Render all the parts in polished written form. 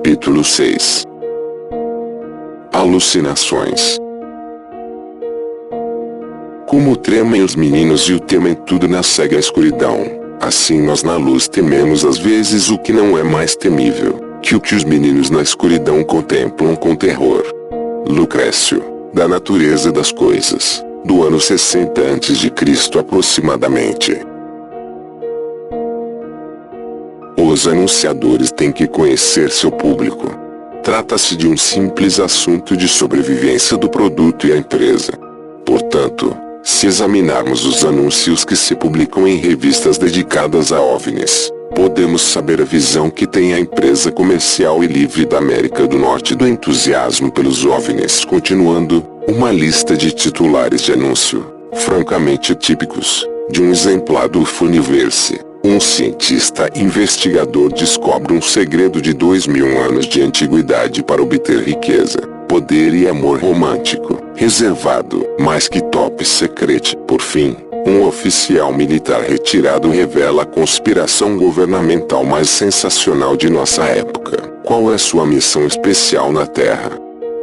Capítulo 6. Alucinações. Como tremem os meninos e o temem tudo na cega escuridão, assim nós na luz tememos às vezes o que não é mais temível que o que os meninos na escuridão contemplam com terror. Lucrécio, da natureza das coisas, do ano 60 a.C. aproximadamente. Os anunciadores têm que conhecer seu público. Trata-se de um simples assunto de sobrevivência do produto e a empresa. Portanto, se examinarmos os anúncios que se publicam em revistas dedicadas a OVNIs, podemos saber a visão que tem a empresa comercial e livre da América do Norte do entusiasmo pelos OVNIs. Continuando, uma lista de titulares de anúncio, francamente típicos, de um exemplar do Universe. Um cientista investigador descobre um segredo de 2000 anos de antiguidade para obter riqueza, poder e amor romântico, reservado, mais que top secret. Por fim, um oficial militar retirado revela a conspiração governamental mais sensacional de nossa época. Qual é sua missão especial na Terra?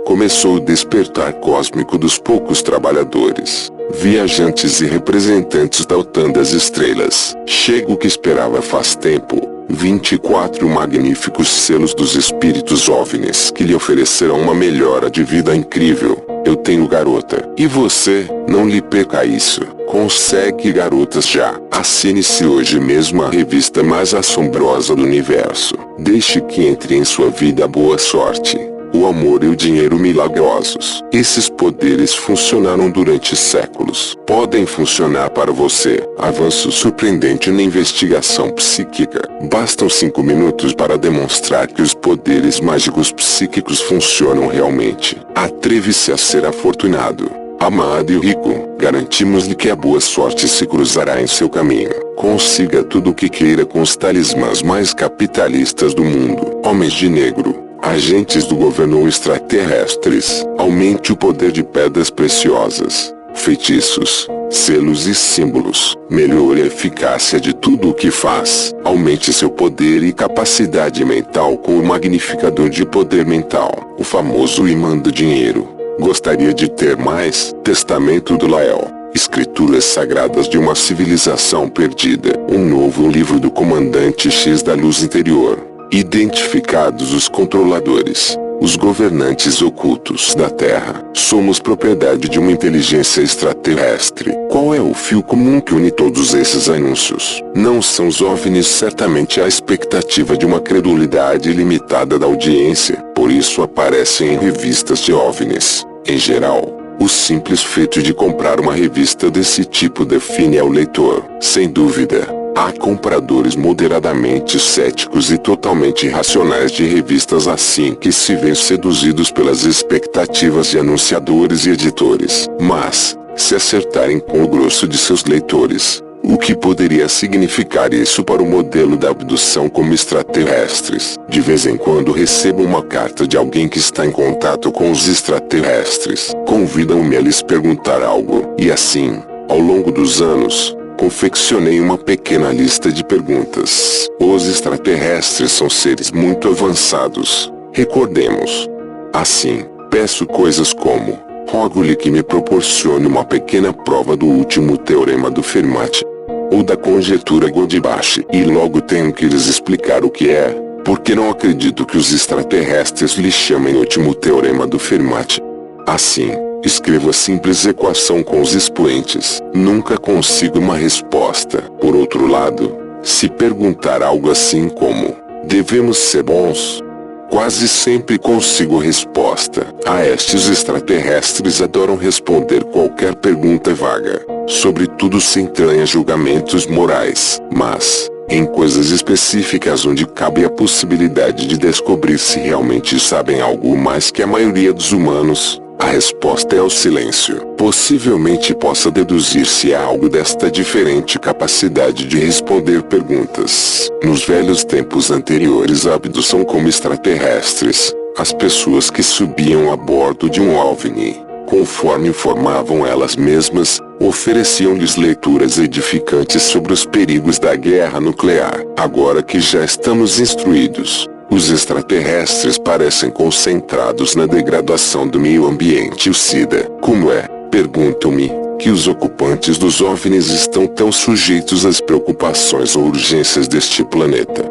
Começou o despertar cósmico dos poucos trabalhadores, viajantes e representantes da OTAN das estrelas. Chega o que esperava faz tempo, 24 magníficos selos dos espíritos OVNIs que lhe oferecerão uma melhora de vida incrível. Eu tenho garota. E você, não lhe perca isso. Consegue garotas já. Assine-se hoje mesmo a revista mais assombrosa do universo. Deixe que entre em sua vida a boa sorte, o amor e o dinheiro milagrosos. Esses poderes funcionaram durante séculos. Podem funcionar para você. Avanço surpreendente na investigação psíquica. Bastam 5 minutos para demonstrar que os poderes mágicos psíquicos funcionam realmente. Atreve-se a ser afortunado, amado e rico. Garantimos-lhe que a boa sorte se cruzará em seu caminho. Consiga tudo o que queira com os talismãs mais capitalistas do mundo. Homens de negro, agentes do governo ou extraterrestres. Aumente o poder de pedras preciosas, feitiços, selos e símbolos. Melhore a eficácia de tudo o que faz. Aumente seu poder e capacidade mental com o magnificador de poder mental, o famoso imã do dinheiro. Gostaria de ter mais? Testamento do Lael. Escrituras sagradas de uma civilização perdida. Um novo livro do comandante X da luz interior. Identificados os controladores, os governantes ocultos da Terra. Somos propriedade de uma inteligência extraterrestre. Qual é o fio comum que une todos esses anúncios? Não são os OVNIs, certamente a expectativa de uma credulidade ilimitada da audiência. Por isso aparecem em revistas de OVNIs. Em geral, o simples feito de comprar uma revista desse tipo define ao leitor. Sem dúvida, há compradores moderadamente céticos e totalmente irracionais de revistas assim que se veem seduzidos pelas expectativas de anunciadores e editores. Mas, se acertarem com o grosso de seus leitores, o que poderia significar isso para o modelo da abdução como extraterrestres? De vez em quando recebo uma carta de alguém que está em contato com os extraterrestres. Convidam-me a lhes perguntar algo. E assim, ao longo dos anos, confeccionei uma pequena lista de perguntas. Os extraterrestres são seres muito avançados. Recordemos. Assim, peço coisas como: rogo-lhe que me proporcione uma pequena prova do último teorema do Fermat, ou da conjetura Goldbach, e logo tenho que lhes explicar o que é, porque não acredito que os extraterrestres lhe chamem último teorema do Fermat. Assim, escrevo a simples equação com os expoentes. Nunca consigo uma resposta. Por outro lado, se perguntar algo assim como: devemos ser bons? Quase sempre consigo resposta. Estes extraterrestres adoram responder qualquer pergunta vaga, sobretudo sem entranhar julgamentos morais. Mas, em coisas específicas onde cabe a possibilidade de descobrir se realmente sabem algo mais que a maioria dos humanos, a resposta é o silêncio. Possivelmente possa deduzir se há algo desta diferente capacidade de responder perguntas. Nos velhos tempos anteriores à abdução como extraterrestres, as pessoas que subiam a bordo de um OVNI, conforme informavam elas mesmas, ofereciam-lhes leituras edificantes sobre os perigos da guerra nuclear. Agora que já estamos instruídos, Os extraterrestres parecem concentrados na degradação do meio ambiente e o SIDA. Como é, pergunto-me, que os ocupantes dos OVNIs estão tão sujeitos às preocupações ou urgências deste planeta?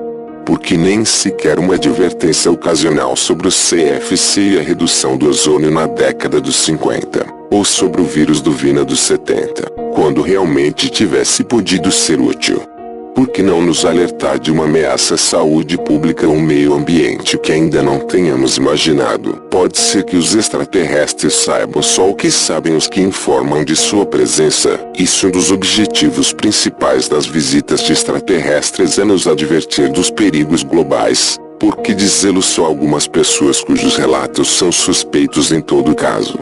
Porque nem sequer uma advertência ocasional sobre o CFC e a redução do ozônio na década dos 50, ou sobre o vírus do Vina dos 70, quando realmente tivesse podido ser útil. Por que não nos alertar de uma ameaça à saúde pública ou meio ambiente que ainda não tenhamos imaginado? Pode ser que os extraterrestres saibam só o que sabem os que informam de sua presença. Isso é um dos objetivos principais das visitas de extraterrestres, é nos advertir dos perigos globais. Por que dizê-lo só algumas pessoas cujos relatos são suspeitos em todo caso?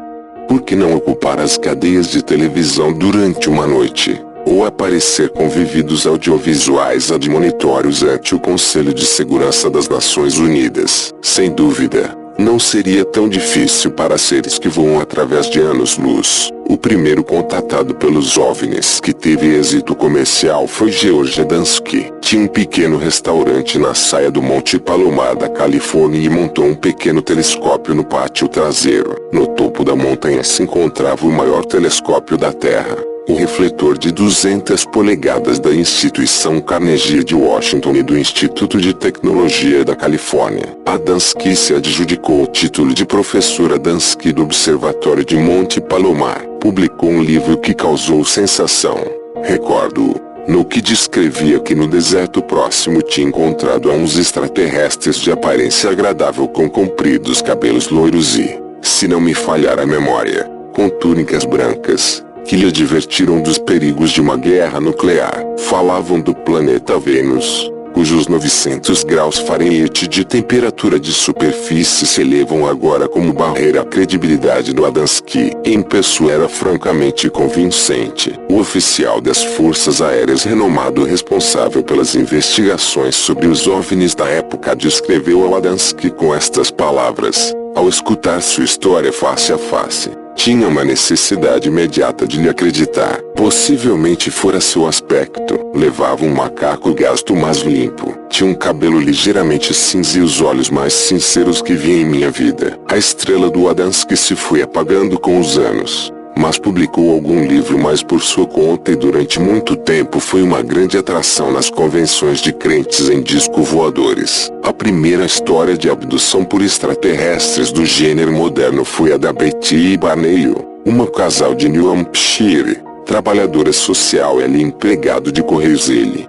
Por que não ocupar as cadeias de televisão durante uma noite? Ou aparecer com vídeos audiovisuais admonitórios ante o Conselho de Segurança das Nações Unidas. Sem dúvida, não seria tão difícil para seres que voam através de anos-luz. O primeiro contatado pelos OVNIs que teve êxito comercial foi George Adamski. Tinha um pequeno restaurante na saia do Monte Palomar da Califórnia e montou um pequeno telescópio no pátio traseiro. No topo da montanha se encontrava o maior telescópio da Terra, o refletor de 200 polegadas da instituição Carnegie de Washington e do Instituto de Tecnologia da Califórnia. Adamski se adjudicou o título de professor Adamski do Observatório de Monte Palomar. Publicou um livro que causou sensação. Recordo-o, no que descrevia que no deserto próximo tinha encontrado a uns extraterrestres de aparência agradável com compridos cabelos loiros e, se não me falhar a memória, com túnicas brancas, que lhe advertiram dos perigos de uma guerra nuclear. Falavam do planeta Vênus, cujos 900 graus Fahrenheit de temperatura de superfície se elevam agora como barreira à credibilidade do Adamski. Em pessoa era francamente convincente. O oficial das Forças Aéreas renomado responsável pelas investigações sobre os OVNIs da época descreveu ao Adamski com estas palavras, ao escutar sua história face a face. Tinha uma necessidade imediata de lhe acreditar. Possivelmente fora seu aspecto. Levava um macaco gasto mas limpo. Tinha um cabelo ligeiramente cinza e os olhos mais sinceros que vi em minha vida. A estrela do Adamski se foi apagando com os anos, mas publicou algum livro mais por sua conta e durante muito tempo foi uma grande atração nas convenções de crentes em disco voadores. A primeira história de abdução por extraterrestres do gênero moderno foi a da Betty e Barney, um casal de New Hampshire, trabalhadora social e empregado de correios.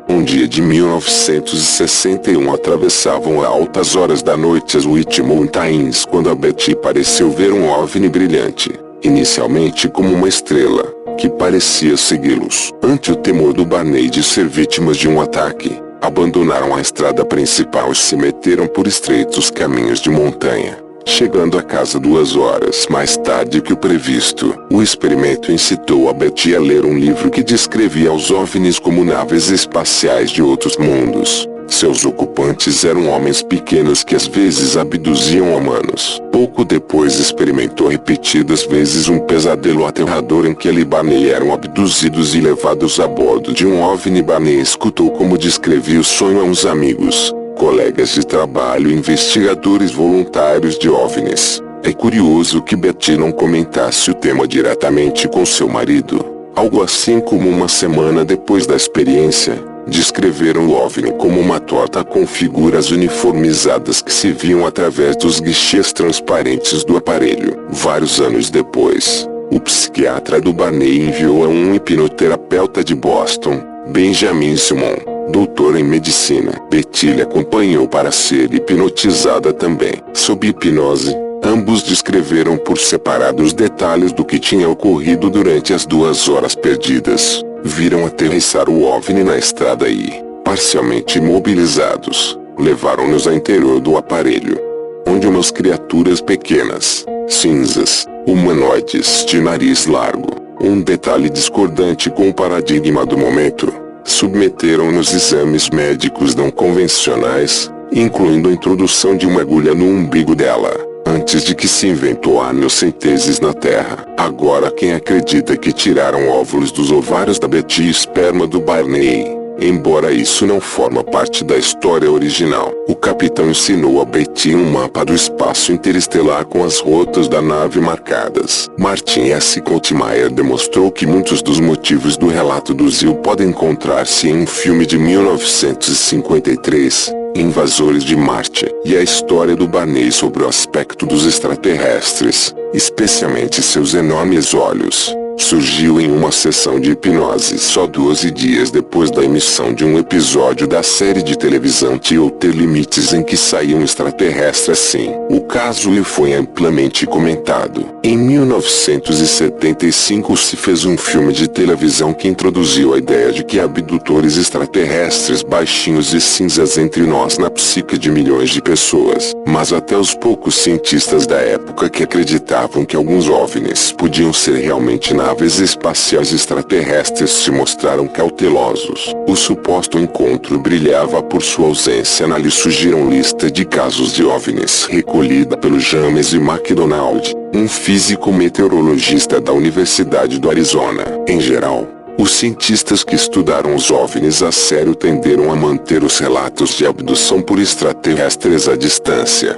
Um dia de 1961 atravessavam a altas horas da noite as White Mountains quando a Betty pareceu ver um OVNI brilhante, inicialmente como uma estrela, que parecia segui-los. Ante o temor do Barney de ser vítimas de um ataque, abandonaram a estrada principal e se meteram por estreitos caminhos de montanha, chegando a casa 2 horas mais tarde que o previsto. O experimento incitou a Betty a ler um livro que descrevia os OVNIs como naves espaciais de outros mundos. Seus ocupantes eram homens pequenos que às vezes abduziam humanos. Pouco depois experimentou repetidas vezes um pesadelo aterrador em que ele e Barney eram abduzidos e levados a bordo de um OVNI. Barney escutou como descrevia o sonho a uns amigos, colegas de trabalho e investigadores voluntários de OVNIs. É curioso que Betty não comentasse o tema diretamente com seu marido. Algo assim como uma semana depois da experiência, descreveram o OVNI como uma torta com figuras uniformizadas que se viam através dos guichês transparentes do aparelho. Vários anos depois, o psiquiatra do Barney enviou a um hipnoterapeuta de Boston, Benjamin Simon, doutor em medicina. Betty lhe acompanhou para ser hipnotizada também. Sob hipnose, ambos descreveram por separado os detalhes do que tinha ocorrido durante as 2 horas perdidas. Viram aterrissar o OVNI na estrada e, parcialmente imobilizados, levaram-nos ao interior do aparelho, onde umas criaturas pequenas, cinzas, humanoides de nariz largo, um detalhe discordante com o paradigma do momento, submeteram-nos exames médicos não convencionais, incluindo a introdução de uma agulha no umbigo dela, antes de que se inventou a amniocentese na Terra. Agora quem acredita que tiraram óvulos dos ovários da Betty e esperma do Barney, Embora isso não forma parte da história original, o capitão ensinou a Betty um mapa do espaço interestelar com as rotas da nave marcadas. Martin S. Kottmeyer demonstrou que muitos dos motivos do relato do Zil podem encontrar-se em um filme de 1953, Invasores de Marte, e a história do Barney sobre o aspecto dos extraterrestres, especialmente seus enormes olhos, surgiu em uma sessão de hipnose só 12 dias depois da emissão de um episódio da série de televisão Tinha ou Ter Limites em que saía um extraterrestre assim. O caso lhe foi amplamente comentado. Em 1975 se fez um filme de televisão que introduziu a ideia de que abdutores extraterrestres baixinhos e cinzas entre nós na psique de milhões de pessoas. Mas até os poucos cientistas da época que acreditavam que alguns OVNIs podiam ser realmente naves espaciais extraterrestres se mostraram cautelosos. O suposto encontro brilhava por sua ausência na lhe surgiram lista de casos de OVNIs recolhida pelo James McDonald, um físico meteorologista da Universidade do Arizona. Em geral, os cientistas que estudaram os OVNIs a sério tenderam a manter os relatos de abdução por extraterrestres à distância,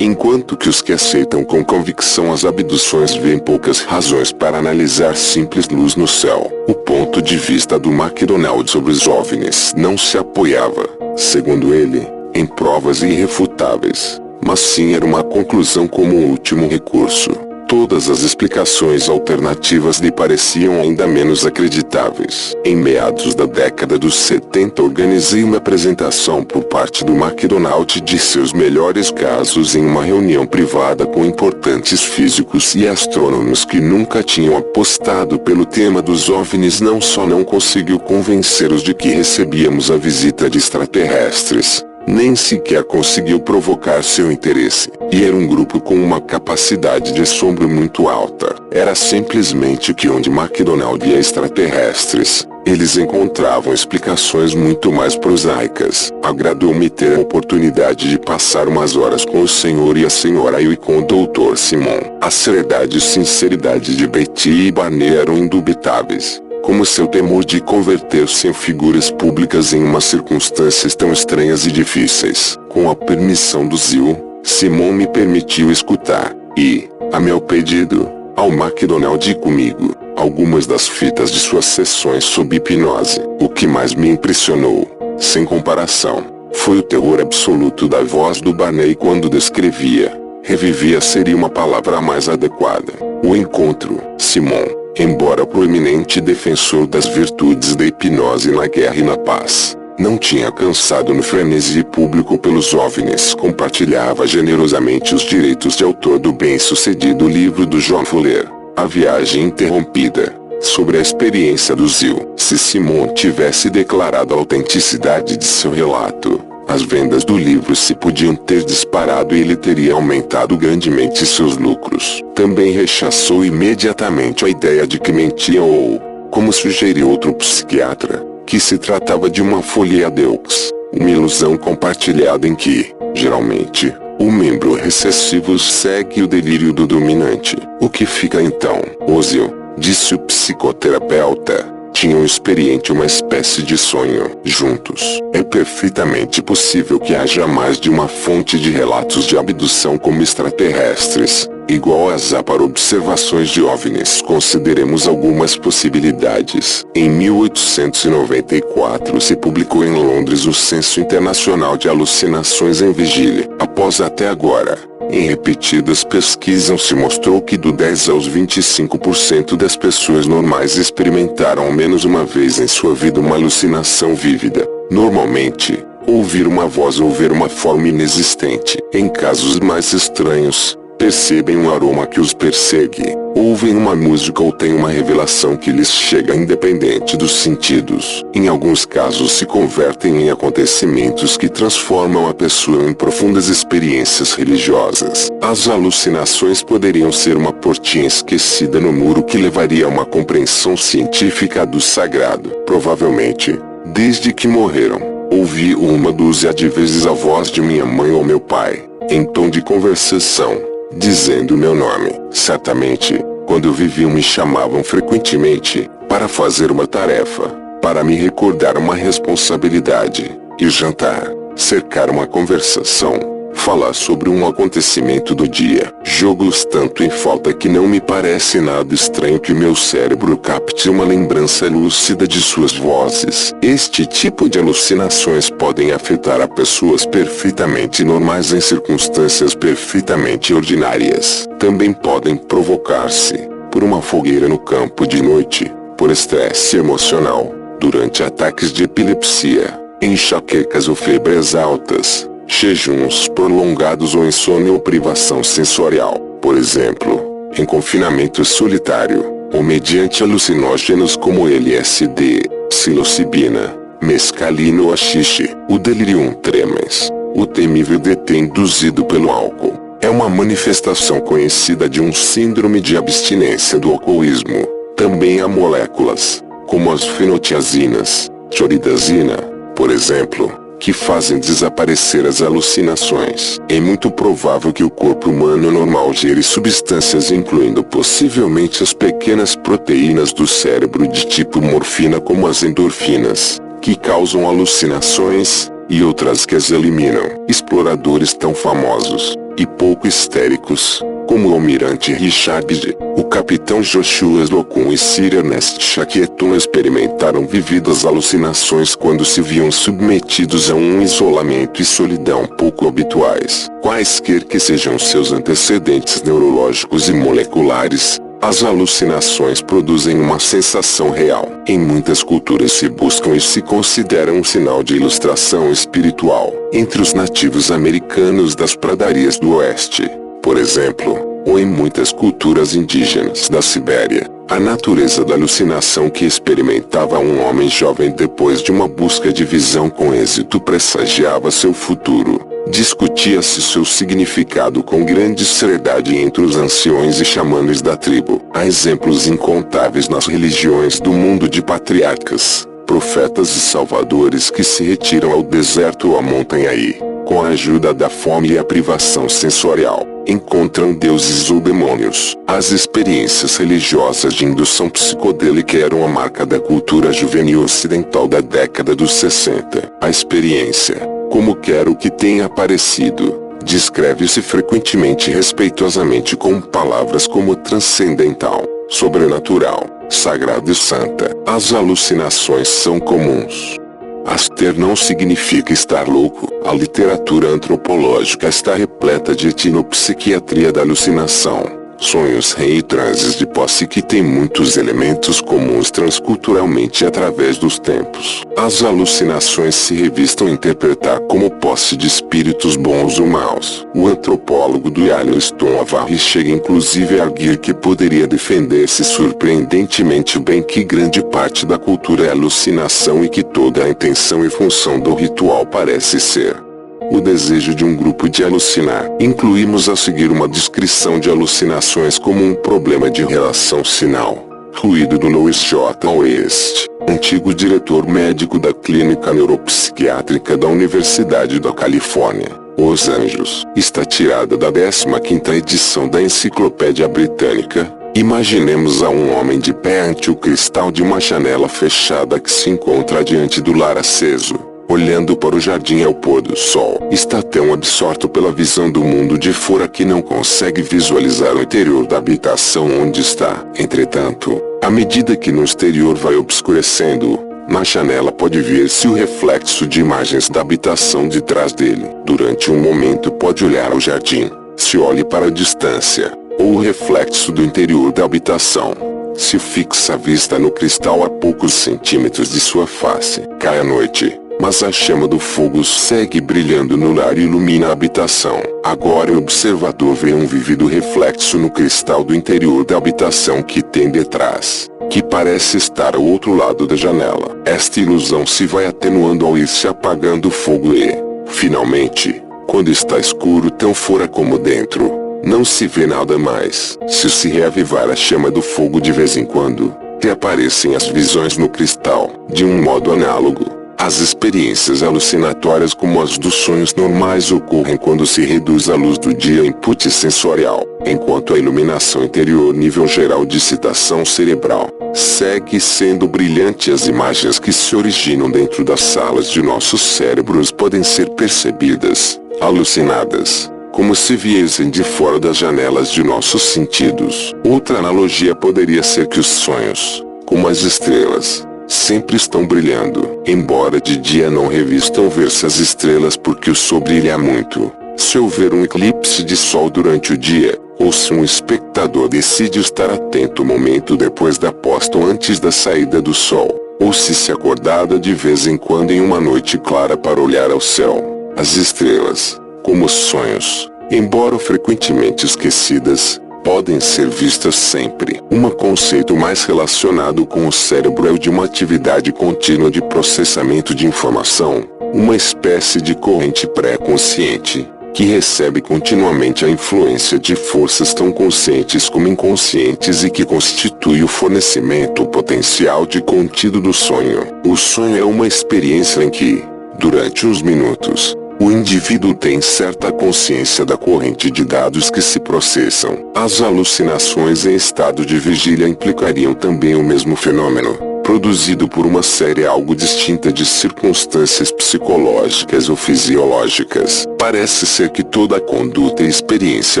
enquanto que os que aceitam com convicção as abduções veem poucas razões para analisar simples luz no céu. O ponto de vista do McDonald sobre os OVNIs não se apoiava, segundo ele, em provas irrefutáveis, mas sim era uma conclusão como um último recurso. Todas as explicações alternativas lhe pareciam ainda menos acreditáveis. Em meados da década dos 70 organizei uma apresentação por parte do McDonald de seus melhores casos em uma reunião privada com importantes físicos e astrônomos que nunca tinham apostado pelo tema dos OVNIs. Não só não conseguiu convencê-los de que recebíamos a visita de extraterrestres, nem sequer conseguiu provocar seu interesse. E era um grupo com uma capacidade de assombro muito alta. Era simplesmente que onde McDonald via extraterrestres, eles encontravam explicações muito mais prosaicas. Agradou-me ter a oportunidade de passar umas horas com o senhor e a senhora e com o Dr. Simon. A seriedade e sinceridade de Betty e Barney eram indubitáveis, como seu temor de converter-se em figuras públicas em umas circunstâncias tão estranhas e difíceis. Com a permissão do Zil, Simon me permitiu escutar, e, a meu pedido, ao McDonald e comigo, algumas das fitas de suas sessões sob hipnose. O que mais me impressionou, sem comparação, foi o terror absoluto da voz do Barney quando descrevia, revivia seria uma palavra mais adequada, o encontro. Simon, embora proeminente defensor das virtudes da hipnose na guerra e na paz, não tinha cansado no frenesi público pelos OVNIs. Compartilhava generosamente os direitos de autor do bem-sucedido livro do John Fuller, A Viagem Interrompida, sobre a experiência do Zil. Se Simon tivesse declarado a autenticidade de seu relato, as vendas do livro se podiam ter disparado e ele teria aumentado grandemente seus lucros. Também rechaçou imediatamente a ideia de que mentia ou, como sugeriu outro psiquiatra, que se tratava de uma folia deux, uma ilusão compartilhada em que, geralmente, o membro recessivo segue o delírio do dominante. O que fica então? Ozil, disse o psicoterapeuta, tinham experiente uma espécie de sonho juntos. É perfeitamente possível que haja mais de uma fonte de relatos de abdução como extraterrestres, igual a para observações de OVNIs. Consideremos algumas possibilidades. Em 1894 se publicou em Londres o Censo Internacional de Alucinações em Vigília. Após até agora, em repetidas pesquisas se mostrou que do 10 aos 25% das pessoas normais experimentaram ao menos uma vez em sua vida uma alucinação vívida. Normalmente, ouvir uma voz ou ver uma forma inexistente. Em casos mais estranhos, percebem um aroma que os persegue, ouvem uma música ou têm uma revelação que lhes chega independente dos sentidos. Em alguns casos se convertem em acontecimentos que transformam a pessoa em profundas experiências religiosas. As alucinações poderiam ser uma portinha esquecida no muro que levaria a uma compreensão científica do sagrado. Provavelmente, desde que morreram, ouvi uma dúzia de vezes a voz de minha mãe ou meu pai, em tom de conversação, dizendo meu nome. Certamente, quando viviam me chamavam frequentemente, para fazer uma tarefa, para me recordar uma responsabilidade, ir jantar, cercar uma conversação, falar sobre um acontecimento do dia. Jogo-os tanto em falta que não me parece nada estranho que meu cérebro capte uma lembrança lúcida de suas vozes. Este tipo de alucinações podem afetar a pessoas perfeitamente normais em circunstâncias perfeitamente ordinárias. Também podem provocar-se por uma fogueira no campo de noite, por estresse emocional, durante ataques de epilepsia, enxaquecas ou febres altas, jejuns prolongados ou insônia ou privação sensorial, por exemplo, em confinamento solitário, ou mediante alucinógenos como LSD, psilocibina, mescalina ou haxixe. O delirium tremens, o temível DT induzido pelo álcool, é uma manifestação conhecida de um síndrome de abstinência do alcoolismo. Também há moléculas, como as fenotiazinas, choridazina, por exemplo, que fazem desaparecer as alucinações. É muito provável que o corpo humano normal gere substâncias incluindo possivelmente as pequenas proteínas do cérebro de tipo morfina como as endorfinas, que causam alucinações, e outras que as eliminam. Exploradores tão famosos, e pouco histéricos, como o almirante Richard D., o capitão Joshua Slocum e Sir Ernest Shackleton experimentaram vividas alucinações quando se viam submetidos a um isolamento e solidão pouco habituais. Quaisquer que sejam seus antecedentes neurológicos e moleculares, as alucinações produzem uma sensação real. Em muitas culturas se buscam e se consideram um sinal de ilustração espiritual. Entre os nativos americanos das pradarias do oeste, por exemplo, ou em muitas culturas indígenas da Sibéria, a natureza da alucinação que experimentava um homem jovem depois de uma busca de visão com êxito pressagiava seu futuro. Discutia-se seu significado com grande seriedade entre os anciões e xamanes da tribo. Há exemplos incontáveis nas religiões do mundo de patriarcas, profetas e salvadores que se retiram ao deserto ou à montanha e, com a ajuda da fome e a privação sensorial, encontram deuses ou demônios. As experiências religiosas de indução psicodélica eram a marca da cultura juvenil ocidental da década dos 60. A experiência, como quer o que tenha aparecido, descreve-se frequentemente e respeitosamente com palavras como transcendental, sobrenatural, sagrado e santa. As alucinações são comuns. As-ter não significa estar louco. A literatura antropológica está repleta de etnopsiquiatria da alucinação, sonhos e transes de posse que têm muitos elementos comuns transculturalmente através dos tempos. As alucinações se revistam interpretar como posse de espíritos bons ou maus. O antropólogo do Yellowstone Avarri chega inclusive a arguir que poderia defender-se surpreendentemente bem que grande parte da cultura é alucinação e que toda a intenção e função do ritual parece ser o desejo de um grupo de alucinar. Incluímos a seguir uma descrição de alucinações como um problema de relação sinal. Ruído do Louis J. West, antigo diretor médico da Clínica Neuropsiquiátrica da Universidade da Califórnia, Los Angeles. Está tirada da 15ª edição da Enciclopédia Britânica. Imaginemos a um homem de pé ante o cristal de uma janela fechada que se encontra diante do lar aceso, olhando para o jardim ao pôr do sol. Está tão absorto pela visão do mundo de fora que não consegue visualizar o interior da habitação onde está. Entretanto, à medida que no exterior vai obscurecendo, na janela pode ver-se o reflexo de imagens da habitação de trás dele. Durante um momento pode olhar ao jardim, se olhe para a distância, ou o reflexo do interior da habitação. Se fixa a vista no cristal a poucos centímetros de sua face, cai a noite, mas a chama do fogo segue brilhando no lar e ilumina a habitação. Agora o observador vê um vívido reflexo no cristal do interior da habitação que tem detrás, que parece estar ao outro lado da janela. Esta ilusão se vai atenuando ao ir se apagando o fogo e, finalmente, quando está escuro tão fora como dentro, não se vê nada mais. Se reavivar a chama do fogo de vez em quando, reaparecem as visões no cristal. De um modo análogo, as experiências alucinatórias como as dos sonhos normais ocorrem quando se reduz a luz do dia ao input sensorial. enquanto a iluminação interior nível geral de excitação cerebral segue sendo brilhante. As imagens que se originam dentro das salas de nossos cérebros podem ser percebidas, alucinadas, como se viessem de fora das janelas de nossos sentidos. Outra analogia poderia ser que os sonhos, como as estrelas, sempre estão brilhando, embora de dia não revistam ver-se as estrelas porque o sol brilha muito. Se houver um eclipse de sol durante o dia, ou se um espectador decide estar atento um momento depois da posta ou antes da saída do sol, ou se acordada de vez em quando em uma noite clara para olhar ao céu, as estrelas, como os sonhos, embora frequentemente esquecidas, podem ser vistas sempre. Um conceito mais relacionado com o cérebro é o de uma atividade contínua de processamento de informação, uma espécie de corrente pré-consciente, que recebe continuamente a influência de forças tão conscientes como inconscientes e que constitui o fornecimento potencial de conteúdo do sonho. O sonho é uma experiência em que, durante uns minutos, o indivíduo tem certa consciência da corrente de dados que se processam. As alucinações em estado de vigília implicariam também o mesmo fenômeno, produzido por uma série algo distinta de circunstâncias psicológicas ou fisiológicas. Parece ser que toda a conduta e experiência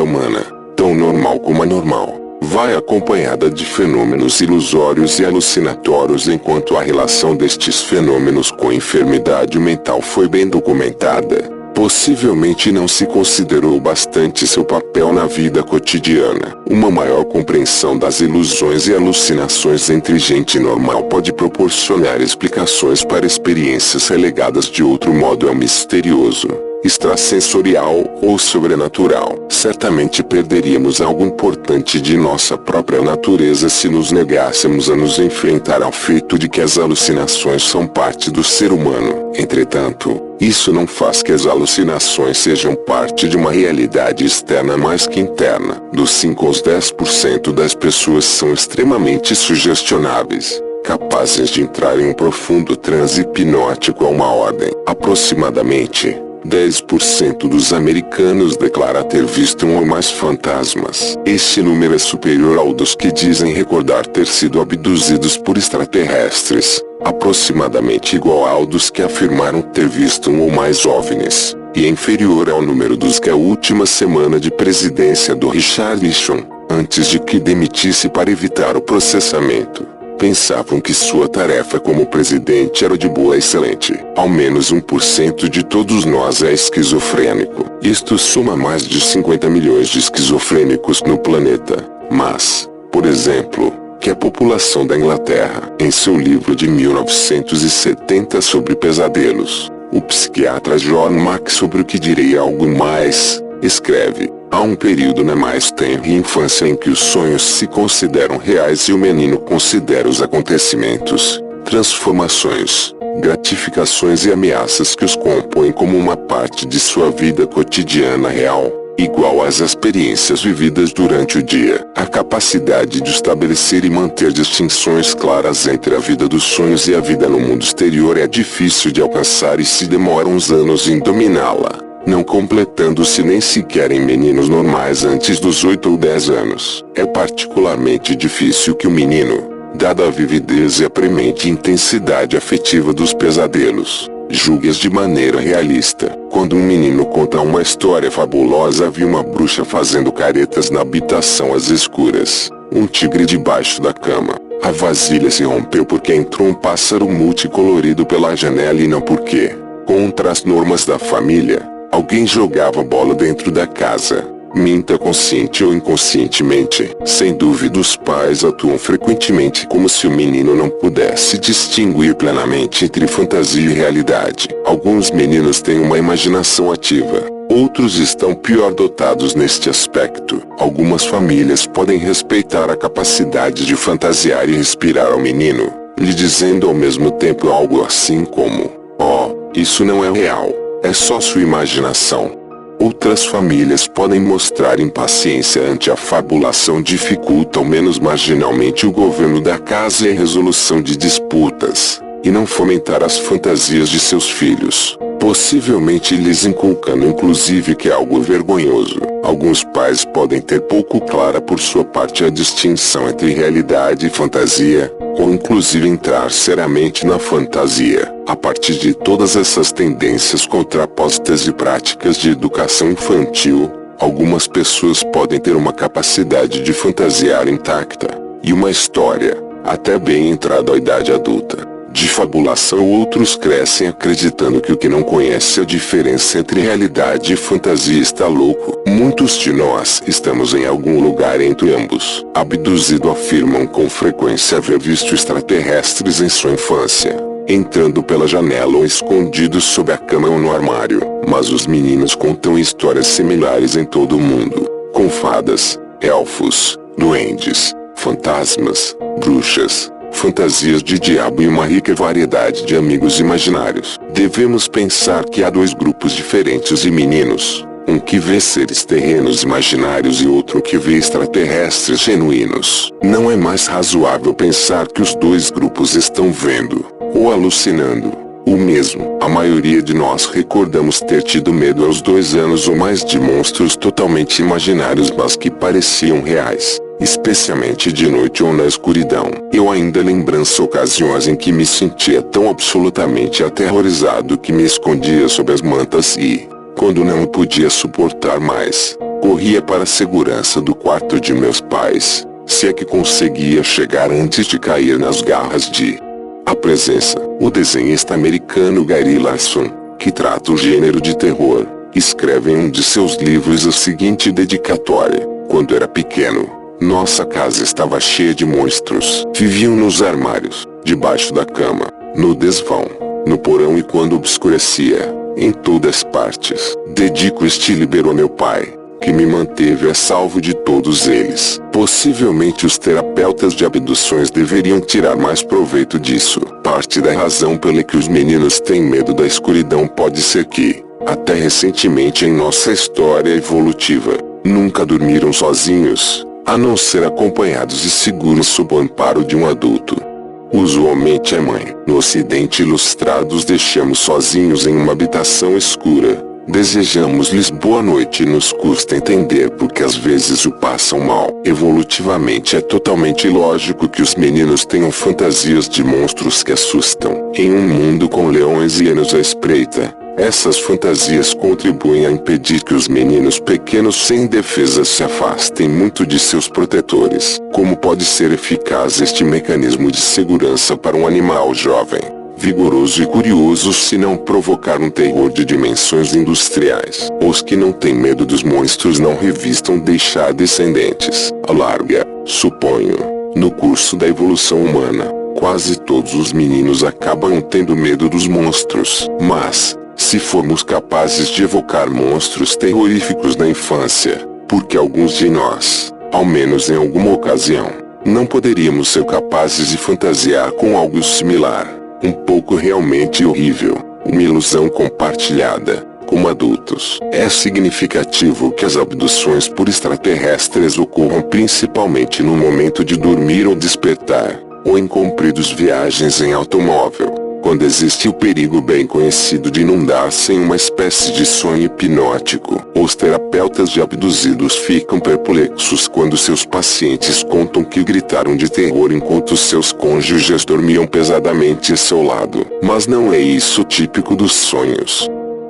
humana, tão normal como anormal, vai acompanhada de fenômenos ilusórios e alucinatórios, enquanto a relação destes fenômenos com a enfermidade mental foi bem documentada. Possivelmente não se considerou bastante seu papel na vida cotidiana. Uma maior compreensão das ilusões e alucinações entre gente normal pode proporcionar explicações para experiências relegadas de outro modo ao misterioso, extrasensorial ou sobrenatural. Certamente perderíamos algo importante de nossa própria natureza se nos negássemos a nos enfrentar ao feito de que as alucinações são parte do ser humano. Entretanto, isso não faz que as alucinações sejam parte de uma realidade externa mais que interna. Dos 5 aos 10% das pessoas são extremamente sugestionáveis, capazes de entrar em um profundo transe hipnótico a uma ordem. Aproximadamente 10% dos americanos declara ter visto um ou mais fantasmas. Este número é superior ao dos que dizem recordar ter sido abduzidos por extraterrestres, aproximadamente igual ao dos que afirmaram ter visto um ou mais OVNIs, e é inferior ao número dos que a última semana de presidência do Richard Nixon, antes de que demitisse para evitar o processamento, pensavam que sua tarefa como presidente era de boa a excelente. Ao menos 1% de todos nós é esquizofrênico. Isto soma mais de 50 milhões de esquizofrênicos no planeta. Mas, por exemplo, que a população da Inglaterra, em seu livro de 1970 sobre pesadelos, o psiquiatra John Mack sobre o que direi algo mais, escreve: há um período na mais tenra infância em que os sonhos se consideram reais e o menino considera os acontecimentos, transformações, gratificações e ameaças que os compõem como uma parte de sua vida cotidiana real, igual às experiências vividas durante o dia. A capacidade de estabelecer e manter distinções claras entre a vida dos sonhos e a vida no mundo exterior é difícil de alcançar e se demora uns anos em dominá-la, não completando-se nem sequer em meninos normais antes dos 8 ou 10 anos. É particularmente difícil que o menino, dada a vividez e a premente intensidade afetiva dos pesadelos, julgue-as de maneira realista. Quando um menino conta uma história fabulosa, havia uma bruxa fazendo caretas na habitação às escuras, um tigre debaixo da cama. A vasilha se rompeu porque entrou um pássaro multicolorido pela janela e não porque, contra as normas da família, alguém jogava bola dentro da casa. Minta consciente ou inconscientemente. Sem dúvida, os pais atuam frequentemente como se o menino não pudesse distinguir plenamente entre fantasia e realidade. Alguns meninos têm uma imaginação ativa, outros estão pior dotados neste aspecto. Algumas famílias podem respeitar a capacidade de fantasiar e respirar ao menino, lhe dizendo ao mesmo tempo algo assim como: "Oh, isso não é real, é só sua imaginação." Outras famílias podem mostrar impaciência ante a fabulação, dificultam menos marginalmente o governo da casa e a resolução de disputas, e não fomentar as fantasias de seus filhos, possivelmente lhes inculcando inclusive que é algo vergonhoso. Alguns pais podem ter pouco clara por sua parte a distinção entre realidade e fantasia, ou inclusive entrar seriamente na fantasia. A partir de todas essas tendências contrapostas e práticas de educação infantil, algumas pessoas podem ter uma capacidade de fantasiar intacta, e uma história, até bem entrada à idade adulta, de fabulação. Outros crescem acreditando que o que não conhece a diferença entre realidade e fantasia está louco. Muitos de nós estamos em algum lugar entre ambos. Abduzido afirmam com frequência haver visto extraterrestres em sua infância, entrando pela janela ou escondidos sob a cama ou no armário. Mas os meninos contam histórias similares em todo o mundo, com fadas, elfos, duendes, fantasmas, bruxas, fantasias de diabo e uma rica variedade de amigos imaginários. Devemos pensar que há dois grupos diferentes de meninos, um que vê seres terrenos imaginários e outro que vê extraterrestres genuínos. Não é mais razoável pensar que os dois grupos estão vendo, ou alucinando, o mesmo. A maioria de nós recordamos ter tido medo aos 2 anos ou mais de monstros totalmente imaginários mas que pareciam reais, especialmente de noite ou na escuridão. Eu ainda lembranço ocasiões em que me sentia tão absolutamente aterrorizado que me escondia sob as mantas e, quando não podia suportar mais, corria para a segurança do quarto de meus pais, se é que conseguia chegar antes de cair nas garras de A Presença. O desenhista americano Gary Larson, que trata o gênero de terror, escreve em um de seus livros a seguinte dedicatória: quando era pequeno, nossa casa estava cheia de monstros. Viviam nos armários, debaixo da cama, no desvão, no porão e quando obscurecia, em todas partes. Dedico este livro a meu pai, que me manteve a salvo de todos eles. Possivelmente os terapeutas de abduções deveriam tirar mais proveito disso. Parte da razão pela que os meninos têm medo da escuridão pode ser que, até recentemente em nossa história evolutiva, nunca dormiram sozinhos, a não ser acompanhados e seguros sob o amparo de um adulto. Usualmente é mãe. No Ocidente ilustrados deixamos sozinhos em uma habitação escura. Desejamos-lhes boa noite e nos custa entender porque às vezes o passam mal. Evolutivamente é totalmente ilógico que os meninos tenham fantasias de monstros que assustam. Em um mundo com leões e hienas à espreita, essas fantasias contribuem a impedir que os meninos pequenos sem defesa se afastem muito de seus protetores. Como pode ser eficaz este mecanismo de segurança para um animal jovem, vigoroso e curioso se não provocar um terror de dimensões industriais? Os que não têm medo dos monstros não revistam deixar descendentes. A larga, suponho, no curso da evolução humana, quase todos os meninos acabam tendo medo dos monstros. Mas, se formos capazes de evocar monstros terroríficos na infância, porque alguns de nós, ao menos em alguma ocasião, não poderíamos ser capazes de fantasiar com algo similar? Um pouco realmente horrível, uma ilusão compartilhada, como adultos. É significativo que as abduções por extraterrestres ocorram principalmente no momento de dormir ou despertar, ou em compridas viagens em automóvel, quando existe o perigo bem conhecido de inundar-se em uma espécie de sonho hipnótico. Os terapeutas de abduzidos ficam perplexos quando seus pacientes contam que gritaram de terror enquanto seus cônjuges dormiam pesadamente a seu lado. Mas não é isso típico dos sonhos.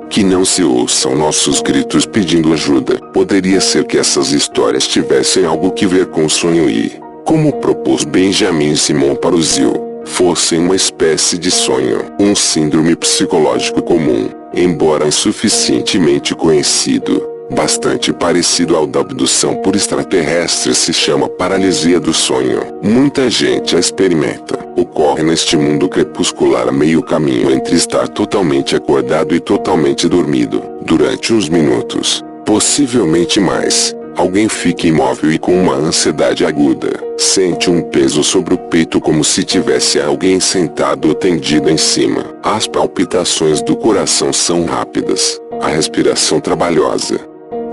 Que não se ouçam nossos gritos pedindo ajuda. Poderia ser que essas histórias tivessem algo que ver com o sonho e, como propôs Benjamin Simon Parusil, fossem uma espécie de sonho. Um síndrome psicológico comum, embora insuficientemente conhecido, bastante parecido ao da abdução por extraterrestres, se chama paralisia do sonho. Muita gente a experimenta. Ocorre neste mundo crepuscular a meio caminho entre estar totalmente acordado e totalmente dormido. Durante uns minutos, possivelmente mais, alguém fica imóvel e com uma ansiedade aguda. Sente um peso sobre o peito como se tivesse alguém sentado ou tendido em cima. As palpitações do coração são rápidas, a respiração trabalhosa.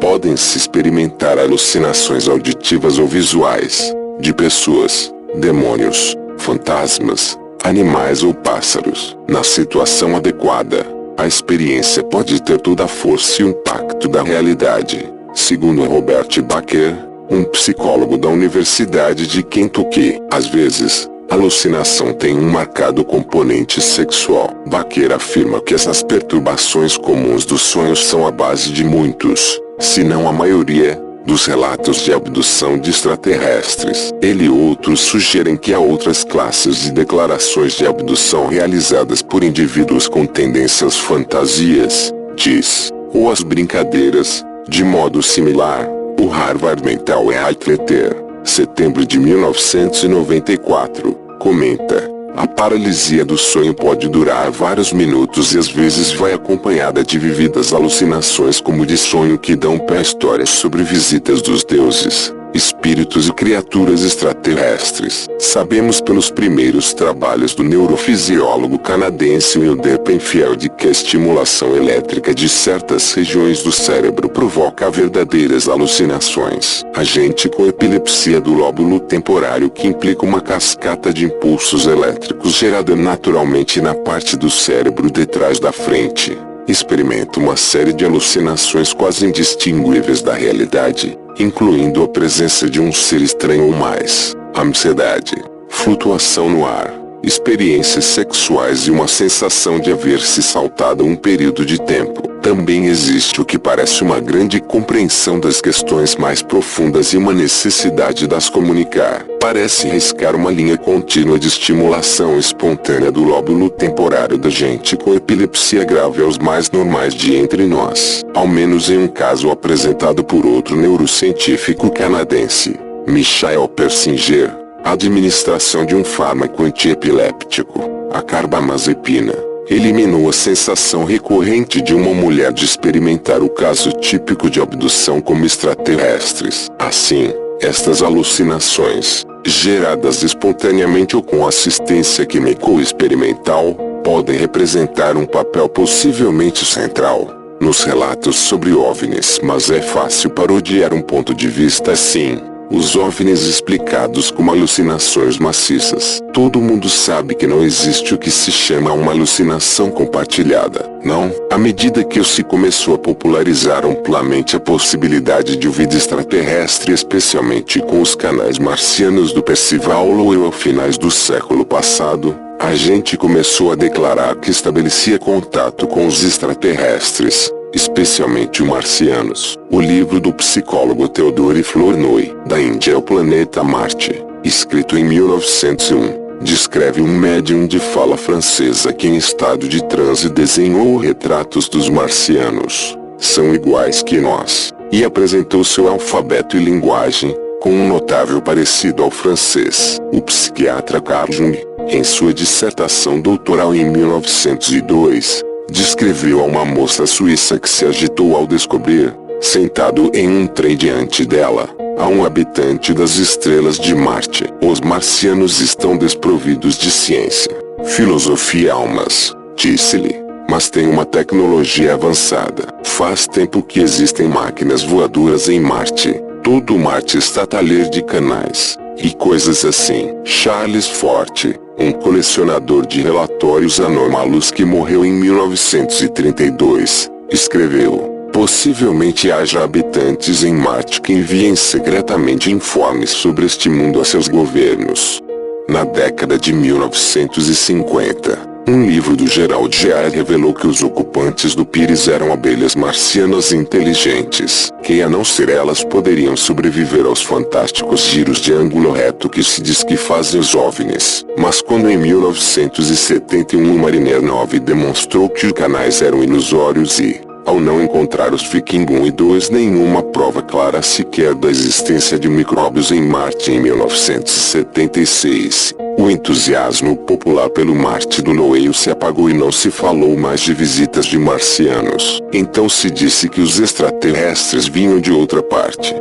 Podem-se experimentar alucinações auditivas ou visuais, de pessoas, demônios, fantasmas, animais ou pássaros. Na situação adequada, a experiência pode ter toda a força e o impacto da realidade. Segundo Robert Baker, um psicólogo da Universidade de Kentucky, às vezes, a alucinação tem um marcado componente sexual. Baker afirma que essas perturbações comuns dos sonhos são a base de muitos, se não a maioria, dos relatos de abdução de extraterrestres. Ele e outros sugerem que há outras classes de declarações de abdução realizadas por indivíduos com tendências fantasias, diz, ou as brincadeiras, de modo similar. O Harvard Mental Athletes, setembro de 1994, comenta: a paralisia do sonho pode durar vários minutos e às vezes vai acompanhada de vividas alucinações como de sonho que dão pé a histórias sobre visitas dos deuses, espíritos e criaturas extraterrestres. Sabemos pelos primeiros trabalhos do neurofisiólogo canadense Wilder Penfield que a estimulação elétrica de certas regiões do cérebro provoca verdadeiras alucinações. A gente com epilepsia do lóbulo temporário, que implica uma cascata de impulsos elétricos gerada naturalmente na parte do cérebro detrás da frente, experimenta uma série de alucinações quase indistinguíveis da realidade, incluindo a presença de um ser estranho ou mais, ansiedade, flutuação no ar, experiências sexuais e uma sensação de haver se saltado um período de tempo. Também existe o que parece uma grande compreensão das questões mais profundas e uma necessidade de as comunicar. Parece riscar uma linha contínua de estimulação espontânea do lóbulo temporário da gente com epilepsia grave aos mais normais de entre nós. Ao menos em um caso apresentado por outro neurocientífico canadense, Michael Persinger, a administração de um fármaco antiepiléptico, a carbamazepina, eliminou a sensação recorrente de uma mulher de experimentar o caso típico de abdução como extraterrestres. Assim, estas alucinações, geradas espontaneamente ou com assistência química ou experimental, podem representar um papel possivelmente central nos relatos sobre OVNIs. Mas é fácil parodiar um ponto de vista assim. Os OVNIs explicados como alucinações maciças. Todo mundo sabe que não existe o que se chama uma alucinação compartilhada, não? À medida que se começou a popularizar amplamente a possibilidade de vida extraterrestre, especialmente com os canais marcianos do Percival Lowell ao finais do século passado, a gente começou a declarar que estabelecia contato com os extraterrestres, especialmente os marcianos. O livro do psicólogo Theodore Flournoy, Da Índia ao Planeta Marte, escrito em 1901, descreve um médium de fala francesa que em estado de transe desenhou retratos dos marcianos. São iguais que nós, e apresentou seu alfabeto e linguagem, com um notável parecido ao francês. O psiquiatra Carl Jung, em sua dissertação doutoral em 1902, descreveu a uma moça suíça que se agitou ao descobrir, sentado em um trem diante dela, a um habitante das estrelas de Marte. Os marcianos estão desprovidos de ciência, filosofia e almas, disse-lhe, mas têm uma tecnologia avançada. Faz tempo que existem máquinas voadoras em Marte. Todo Marte está talher de canais, e coisas assim. Charles Forte, um colecionador de relatórios anômalos que morreu em 1932, escreveu: possivelmente haja habitantes em Marte que enviem secretamente informes sobre este mundo a seus governos. Na década de 1950, um livro do Gerald G.A. revelou que os ocupantes do Pires eram abelhas marcianas inteligentes, que a não ser elas poderiam sobreviver aos fantásticos giros de ângulo reto que se diz que fazem os OVNIs. Mas quando em 1971 o Mariner 9 demonstrou que os canais eram ilusórios e, ao não encontrar os Viking 1 e 2 nenhuma prova clara sequer da existência de micróbios em Marte em 1976, o entusiasmo popular pelo Marte do Lowell se apagou e não se falou mais de visitas de marcianos. Então se disse que os extraterrestres vinham de outra parte.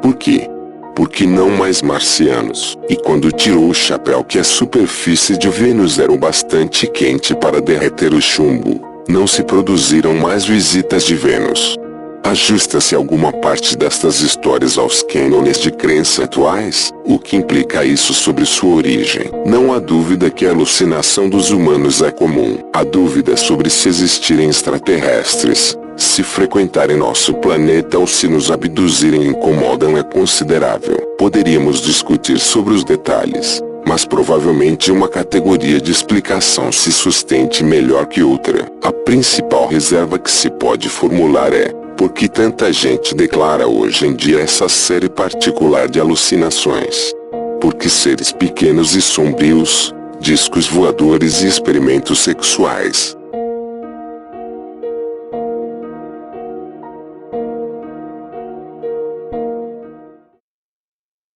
Por quê? Porque não mais marcianos. E quando tirou o chapéu que a superfície de Vênus era o bastante quente para derreter o chumbo, não se produziram mais visitas de Vênus. Ajusta-se alguma parte destas histórias aos cânones de crença atuais? O que implica isso sobre sua origem? Não há dúvida que a alucinação dos humanos é comum. A dúvida sobre se existirem extraterrestres, se frequentarem nosso planeta ou se nos abduzirem incomodam é considerável. Poderíamos discutir sobre os detalhes, mas provavelmente uma categoria de explicação se sustente melhor que outra. A principal reserva que se pode formular é: por que tanta gente declara hoje em dia essa série particular de alucinações? Porque seres pequenos e sombrios, discos voadores e experimentos sexuais,